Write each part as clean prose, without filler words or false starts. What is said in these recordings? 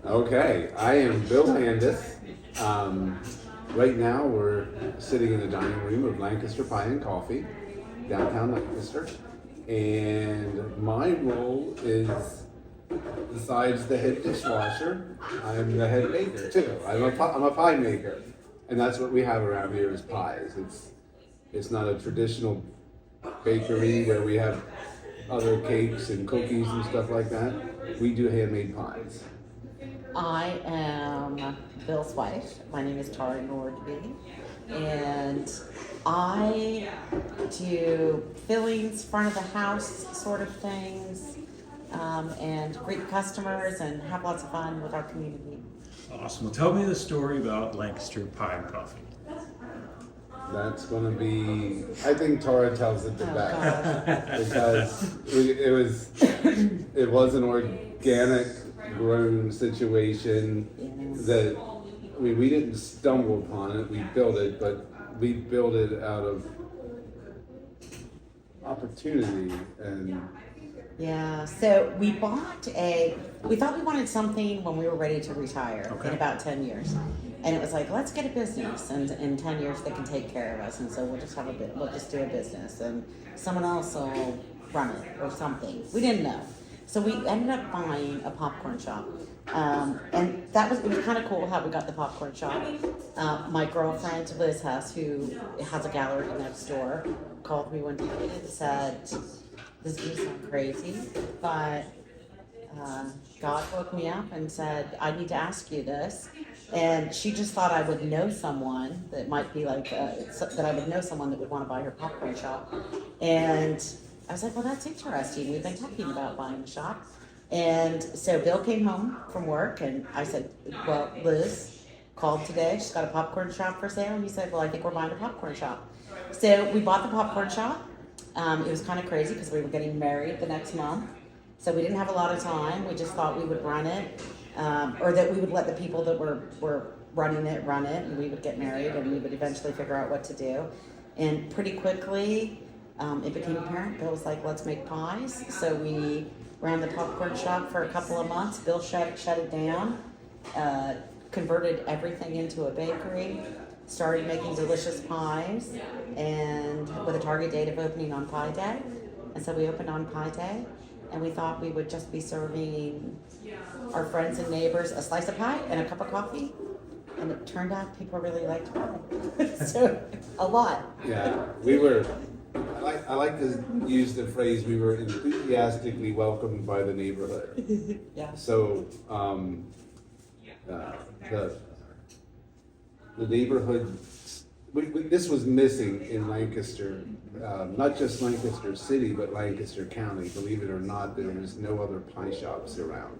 Okay, I am Bill Andis. Right now we're sitting in the dining room of Lancaster Pie and Coffee, downtown Lancaster. And my role is, besides the head dishwasher, I'm the head baker too. I'm a pie maker. And that's what we have around here is pies. It's not a traditional bakery where we have other cakes and cookies and stuff like that. We do handmade pies. I am Bill's wife. My name is Tara Andis, and I do fillings, front of the house sort of things, and greet customers and have lots of fun with our community. Awesome. Well, tell me the story about Lancaster Pie and Coffee. That's going to be, I think Tara tells it the best because it was an organic grown situation that, I mean, we didn't stumble upon it, we built it, but we built it out of opportunity and Yeah, so we thought we wanted something when we were ready to retire in about 10 years. And it was like, let's get a business, and in 10 years they can take care of us, and so we'll just do a business, and someone else will run it or something. We didn't know. So we ended up buying a popcorn shop. And it was kind of cool how we got the popcorn shop. My girlfriend, Liz Hess, who has a gallery next door, called me one day and said, this is going to sound crazy, but God woke me up and said, I need to ask you this. And she just thought I would know someone that might be like, that I would know someone that would want to buy her popcorn shop. And I was like, well, that's interesting. We've been talking about buying a shop. And so Bill came home from work and I said, well, Liz called today. She's got a popcorn shop for sale. And he said, well, I think we're buying a popcorn shop. So we bought the popcorn shop. It was kind of crazy because we were getting married the next month. So we didn't have a lot of time. We just thought we would run it, or that we would let the people that were running it run it, and we would get married and we would eventually figure out what to do. And pretty quickly, it became apparent. Bill was like, let's make pies. So we ran the popcorn shop for a couple of months. Bill shut it down, converted everything into a bakery, started making delicious pies, and with a target date of opening on Pie Day. And so we opened on Pie Day, and we thought we would just be serving our friends and neighbors a slice of pie and a cup of coffee. And it turned out people really liked pie. So, a lot. yeah, I like to use the phrase, we were enthusiastically welcomed by the neighborhood. Yeah. So, the neighborhood, this was missing in Lancaster, not just Lancaster City, but Lancaster County. Believe it or not, there was no other pie shops around.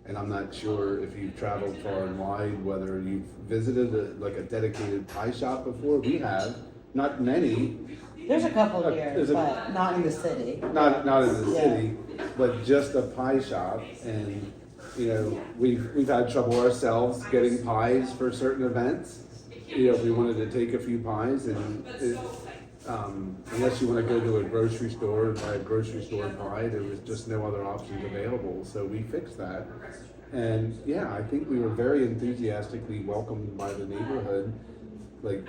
And I'm not sure if you've traveled far and wide, whether you've visited a dedicated pie shop before. We have, not many. There's a couple here, but not in the city. Not in the city, but just a pie shop. And you know, we've had trouble ourselves getting pies for certain events. You know, we wanted to take a few pies, and unless you want to go to a grocery store and buy a grocery store pie, there was just no other options available. So we fixed that. And yeah, I think we were very enthusiastically welcomed by the neighborhood. Like,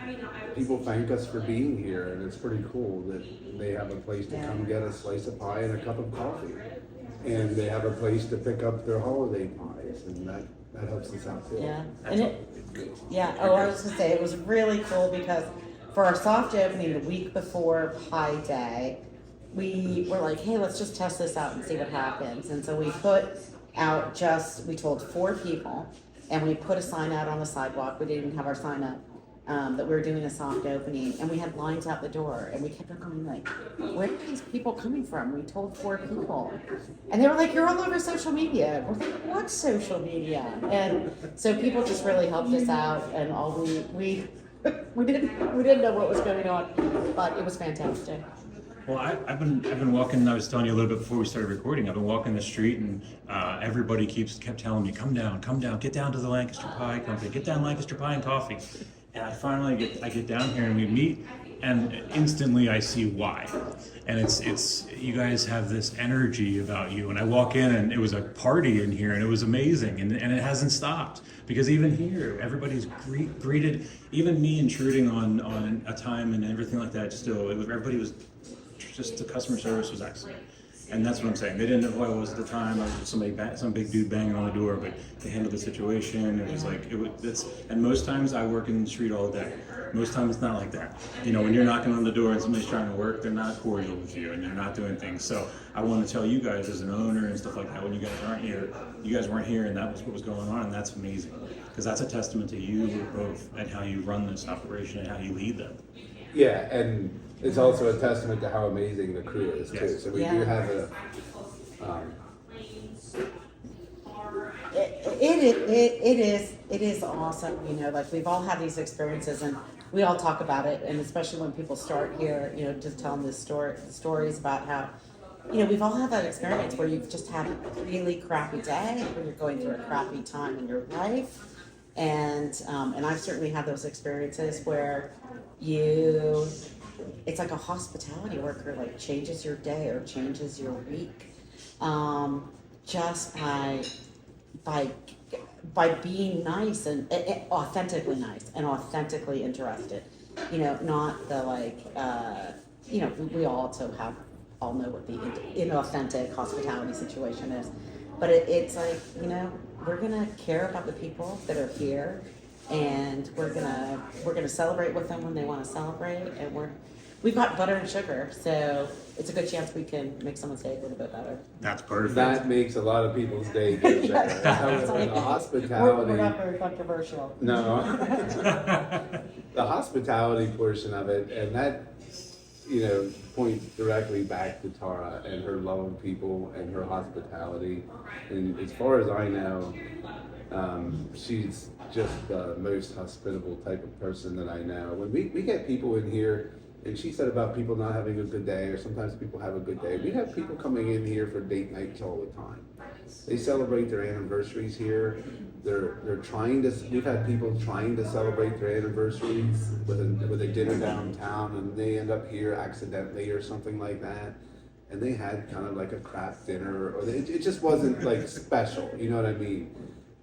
people thank us for being here, and it's pretty cool that they have a place to come get a slice of pie and a cup of coffee. And they have a place to pick up their holiday pies, and that helps us out too. Yeah. I was gonna say, it was really cool because for our soft opening the week before Pie Day, we were like, hey, let's just test this out and see what happens. And so we told 4 people, and we put a sign out on the sidewalk. We didn't even have our sign up. That we were doing a soft opening, and we had lines out the door, and we kept on going like, where are these people coming from? We told 4 people, and they were like, you're all over social media. We're like, what social media? And so people just really helped us out, and all we didn't know what was going on, but it was fantastic. Well, I've been walking. I was telling you a little bit before we started recording. I've been walking the street, and everybody kept telling me, come down, get down to the Lancaster Pie Company, get down Lancaster Pie and Coffee. And I finally get down here, and we meet and instantly I see why. And it's you guys have this energy about you, and I walk in and it was a party in here and it was amazing, and it hasn't stopped, because even here everybody's greeted, even me intruding on a time and everything like that, still everybody was just, the customer service was excellent. And that's what I'm saying. They didn't know who I was at the time. I was just some big dude banging on the door, but they handled the situation. It was like, and most times I work in the street all day. Most times it's not like that. You know, when you're knocking on the door and somebody's trying to work, they're not cordial with you and they're not doing things. So I want to tell you guys as an owner and stuff like that, when you guys aren't here, you guys weren't here and that was what was going on, and that's amazing. Because that's a testament to you both and how you run this operation and how you lead them. Yeah, and it's also a testament to how amazing the crew is too. Yes. So we do have a. It is awesome. You know, like we've all had these experiences, and we all talk about it. And especially when people start here, you know, just telling the stories about how, you know, we've all had that experience where you've just had a really crappy day, or you're going through a crappy time in your life, and I've certainly had those experiences where it's like a hospitality worker, like changes your day or changes your week, just by being nice and authentically nice and authentically interested. You know, not the like, you know, we all all know what the inauthentic hospitality situation is, but it's like, you know, we're gonna care about the people that are here, and we're gonna celebrate with them when they want to celebrate, and we've got butter and sugar, so it's a good chance we can make someone's day a little bit better. That's perfect. That makes a lot of people's day get better. Yeah, The hospitality. We're not very controversial. No. The hospitality portion of it, and that, you know, points directly back to Tara and her love of people and her hospitality. And as far as I know, she's just the most hospitable type of person that I know. When we get people in here, and she said about people not having a good day, or sometimes people have a good day. We have people coming in here for date nights all the time. They celebrate their anniversaries here. We've had people trying to celebrate their anniversaries with a dinner downtown, and they end up here accidentally or something like that. And they had kind of like a crap dinner, or it just wasn't like special, you know what I mean?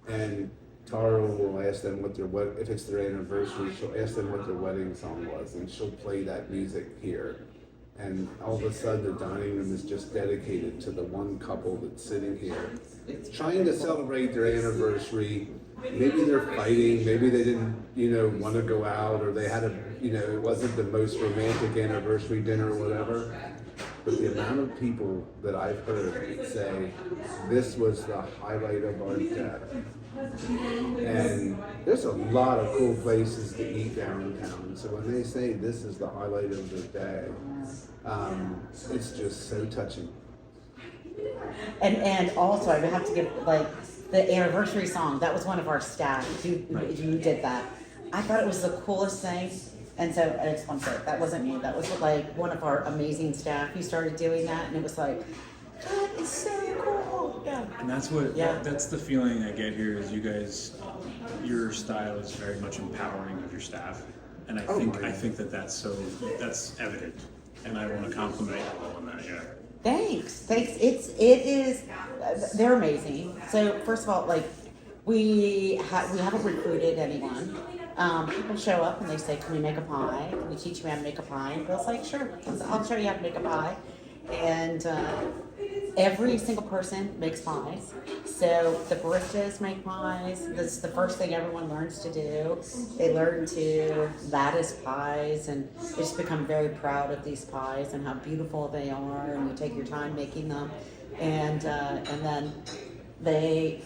And Tara will ask them if it's their anniversary, she'll ask them what their wedding song was, and she'll play that music here. And all of a sudden, the dining room is just dedicated to the one couple that's sitting here, trying to celebrate their anniversary. Maybe they're fighting, maybe they didn't, you know, want to go out, or they had it wasn't the most romantic anniversary dinner or whatever. But the amount of people that I've heard say, this was the highlight of our day. And there's a lot of cool places to eat downtown. So when they say this is the highlight of the day, it's just so touching. And also, I would have to give, like, the anniversary song. That was one of our staff who did that. I thought it was the coolest thing. And so I just want to say, that wasn't me. That was like one of our amazing staff who started doing that, and it was like, that is so cool. Yeah. And that's that's the feeling I get here is you guys, your style is very much empowering of your staff. And I think that's evident. And I want to compliment you all on that, yeah. Thanks. It is, they're amazing. So first of all, like, we haven't recruited anyone. People show up and they say, can we make a pie? Can you teach me how to make a pie? And Bill's like, sure, I'll show you how to make a pie. And every single person makes pies. So the baristas make pies. This is the first thing everyone learns to do. They learn to lattice pies, and they just become very proud of these pies and how beautiful they are, and you take your time making them. And then they,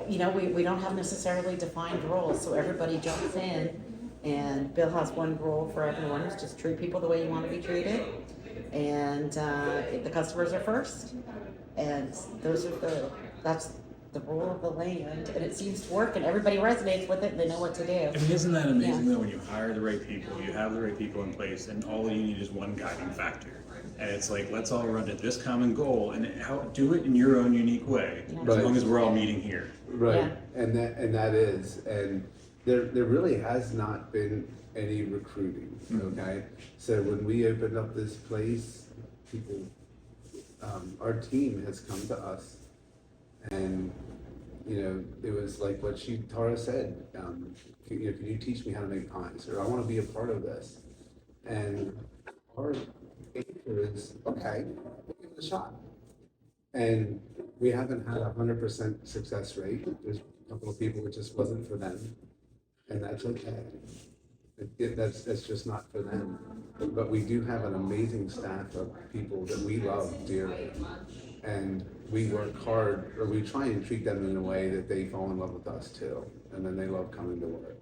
we don't have necessarily defined roles, so everybody jumps in, and Bill has one rule for everyone, is just treat people the way you want to be treated, and the customers are first, and that's the rule of the land, and it seems to work, and everybody resonates with it, and they know what to do. I mean, isn't that amazing though, when you hire the right people, you have the right people in place, and all you need is one guiding factor. And it's like, let's all run to this common goal and do it in your own unique way, as long as we're all meeting here. Right, Yeah. and that is, and there really has not been any recruiting, okay? So when we opened up this place, people, our team has come to us, and, you know, it was like what Tara said, can you teach me how to make pies, or I wanna be a part of this. And our answer is, okay, we'll give it a shot. And we haven't had 100% success rate. There's a couple of people it just wasn't for them, and that's okay. That's just not for them. But we do have an amazing staff of people that we love dearly, and we work hard, or we try and treat them in a way that they fall in love with us too, and then they love coming to work.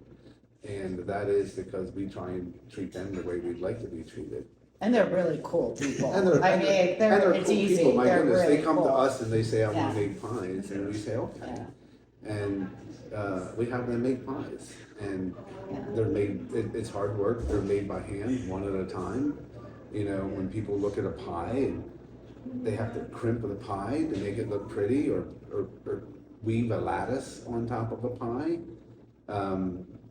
And that is because we try and treat them the way we'd like to be treated. And they're really cool people. And they're, I mean, it's cool easy. people. My They're goodness, really they come cool. to us and they say, I want to Yeah. make pies, and we say, okay. Yeah. And we have them make pies, and Yeah. they're made. It's hard work. They're made by hand, one at a time. You know, when people look at a pie and they have to crimp the pie to make it look pretty, or weave a lattice on top of a pie.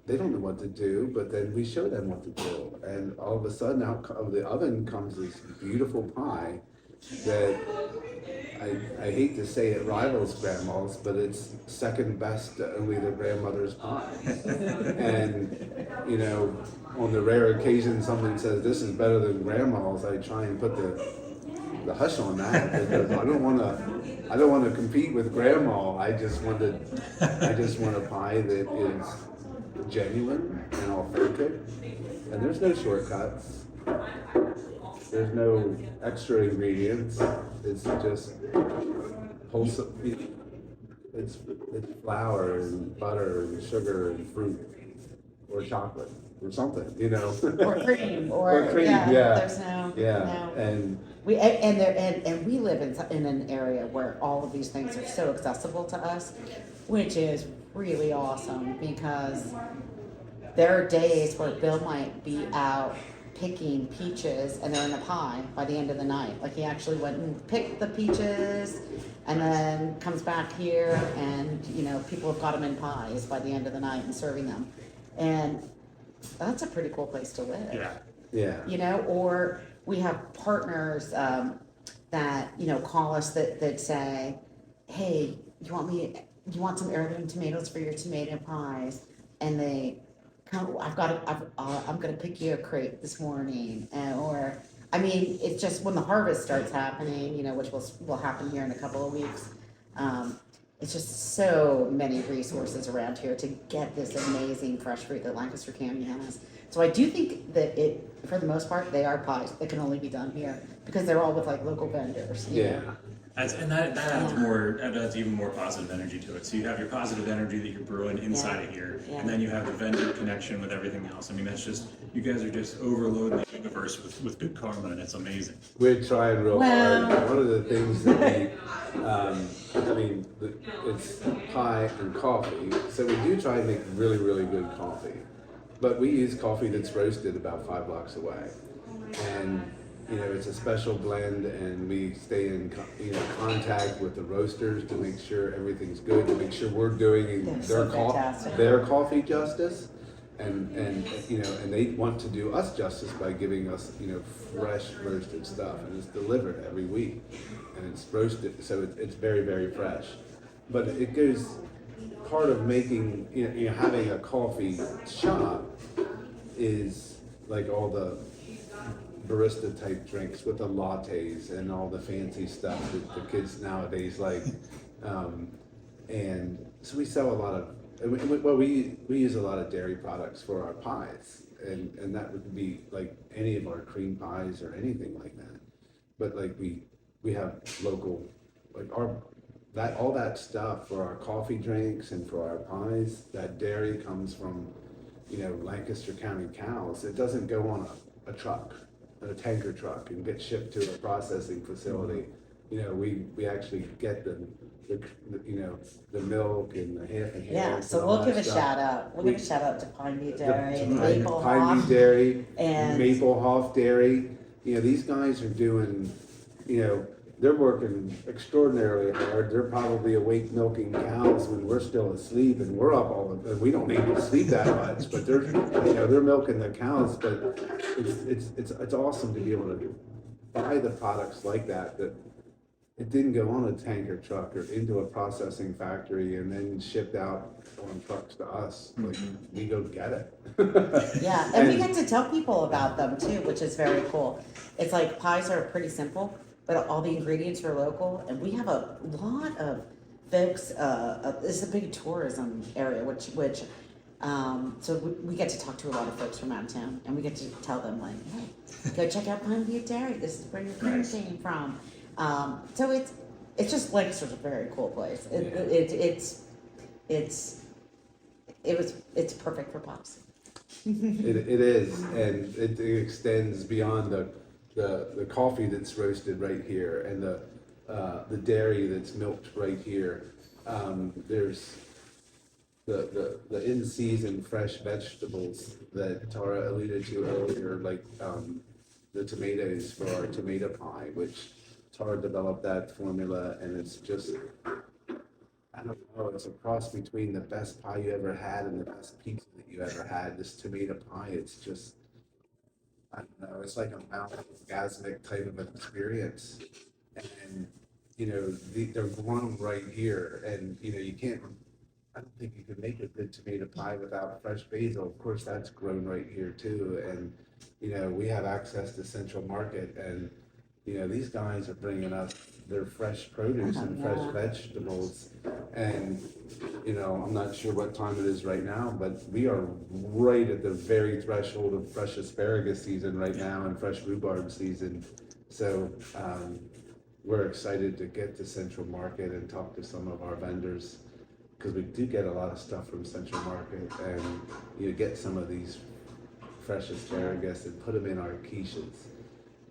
They don't know what to do, but then we show them what to do, and all of a sudden out of the oven comes this beautiful pie that I hate to say it rivals grandma's, but it's second best to only the grandmother's pie. And, you know, on the rare occasion someone says this is better than grandma's, I try and put the hush on that, because I don't want to compete with grandma. I just want a pie that is genuine and authentic, and there's no shortcuts. There's no extra ingredients. It's just wholesome. It's flour and butter and sugar and fruit or chocolate or something, you know. Or cream, or cream, yeah. yeah. There's no, Yeah, no. and We live in an area where all of these things are so accessible to us, which is really awesome, because there are days where Bill might be out picking peaches and they're in a pie by the end of the night. Like, he actually went and picked the peaches and then comes back here, and, you know, people have got them in pies by the end of the night and serving them. And that's a pretty cool place to live. yeah. You know, or we have partners that, you know, call us that say, hey, you want some heirloom tomatoes for your tomato pies? And they come, I'm gonna pick you a crate this morning. Or, I mean, it's just when the harvest starts happening, you know, which will happen here in a couple of weeks. It's just so many resources around here to get this amazing fresh fruit that Lancaster County has. So I do think that for the most part, they are pies that can only be done here, because they're all with like local vendors. You know? That adds even more positive energy to it. So you have your positive energy that you're brewing inside of here, Yeah. and then you have the vendor connection with everything else. I mean, that's just, you guys are just overloading the universe with good karma, and it's amazing. We're trying real Well- hard. One of the things that it's pie and coffee, so we do try and make really, really good coffee. But we use coffee that's roasted about 5 blocks away. And, you know, it's a special blend, and we stay in contact with the roasters to make sure everything's good, to make sure we're doing They're so fantastic. their coffee justice. And you know, and they want to do us justice by giving us, you know, fresh roasted stuff, and it's delivered every week, and it's roasted, so it's very, very fresh. But it goes, part of making, you know, having a coffee shop is like all the barista type drinks with the lattes and all the fancy stuff that the kids nowadays like, and so we sell a lot of. We use a lot of dairy products for our pies, and that would be like any of our cream pies or anything like that. But like we have local, like all that stuff for our coffee drinks and for our pies. That dairy comes from, you know, Lancaster County cows. It doesn't go on a truck, a tanker truck, and get shipped to a processing facility. You know, we actually get the milk and the half and half. Yeah, so we'll give a shout out. We'll give a shout out to Pineview Dairy and Maple Pineview Hoff. Dairy, and Maple Hoff Dairy. You know, these guys are doing, you know, they're working extraordinarily hard. They're probably awake milking cows when we're still asleep, and we're up all the. We don't need to sleep that much, but they're they're milking the cows. But it's awesome to be able to buy the products like that it didn't go on a tanker truck or into a processing factory and then shipped out on trucks to us. Like, we go get it. Yeah, and we get to tell people about them too, which is very cool. It's like pies are pretty simple, but all the ingredients are local, and we have a lot of folks. This is a big tourism area, so we get to talk to a lot of folks from out of town, and we get to tell them like, hey, go check out Pine View Dairy. This is where your cream came from. So it's just Lancaster's a very cool place. It's perfect for pops. It is, and it extends beyond the coffee that's roasted right here and the dairy that's milked right here. There's the in-season fresh vegetables that Tara alluded to earlier, like the tomatoes for our tomato pie, which Tara developed that formula, and it's just, I don't know, it's a cross between the best pie you ever had and the best pizza that you ever had. This tomato pie, it's just, I don't know, it's like a Mount Orgasmic type of an experience. And, they're grown right here, and, you can't, I don't think you can make a good tomato pie without fresh basil. Of course, that's grown right here too. And, we have access to Central Market, and, these guys are bringing us their fresh produce and fresh vegetables. And, I'm not sure what time it is right now, but we are right at the very threshold of fresh asparagus season right now and fresh rhubarb season. So we're excited to get to Central Market and talk to some of our vendors, because we do get a lot of stuff from Central Market, and get some of these fresh asparagus and put them in our quiches.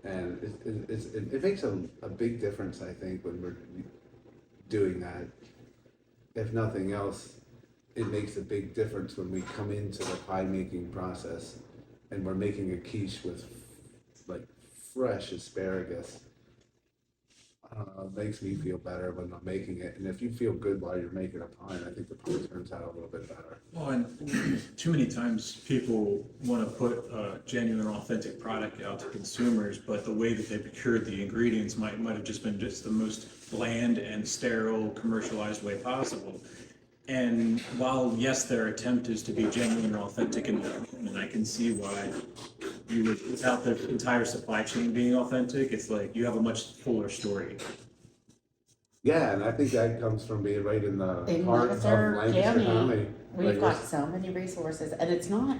And it makes a big difference, I think, when we're doing that. If nothing else, it makes a big difference when we come into the pie making process and we're making a quiche with like fresh asparagus. I don't know, it makes me feel better when I'm making it. And if you feel good while you're making a pie, I think the pie turns out a little bit better. Well, and too many times people want to put a genuine, authentic product out to consumers, but the way that they procured the ingredients might have just been just the most bland and sterile, commercialized way possible. And while, yes, their attempt is to be genuine and authentic, and I can see why you would, without the entire supply chain being authentic, it's like you have a much fuller story. Yeah, and I think that comes from being right in the heart of Lancaster Lancaster County. We've got so many resources, and it's not,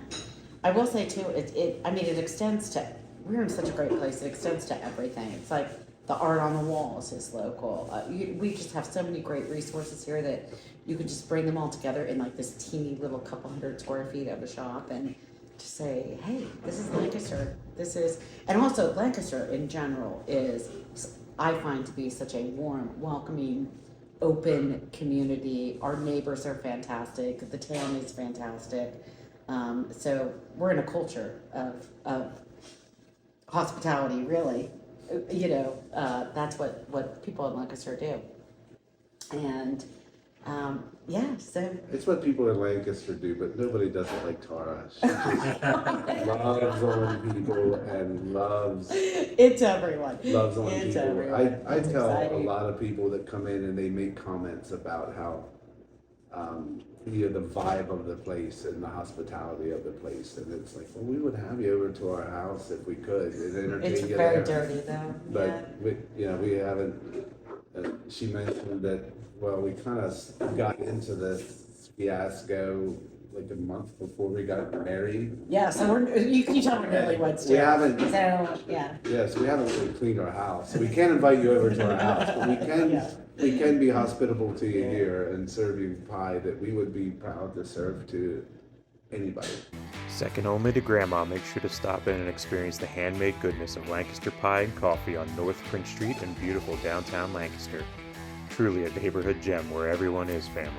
I will say too, it extends to, we're in such a great place, it extends to everything. It's like the art on the walls is local. We just have so many great resources here that you can just bring them all together in like this teeny little couple 100 square feet of a shop and just say, hey, this is Lancaster. And also Lancaster in general is, I find, to be such a warm, welcoming, open community. Our neighbors are fantastic. The town is fantastic. So we're in a culture of hospitality, really. That's what people in Lancaster do. And so It's what people in Lancaster do, but nobody does it like Tara. She just loves on people and loves everyone. Loves on It's people. everyone. I It's tell exciting. a lot of people that come in and they make comments about how the vibe of the place and the hospitality of the place, and it's like, well, we would have you over to our house if we could and entertain It's you very there. dirty though. But we haven't. She mentioned that. Well, we kind of got into this fiasco like a month before we got married. Yeah, so you can tell we're newlyweds too. We haven't. So yeah. Yes, we haven't really cleaned our house. We can't invite you over to our house, but we can. Yeah. We can be hospitable to you here and serve you pie that we would be proud to serve to anybody. Second only to Grandma, make sure to stop in and experience the handmade goodness of Lancaster Pie and Coffee on North Prince Street in beautiful downtown Lancaster. Truly a neighborhood gem where everyone is family.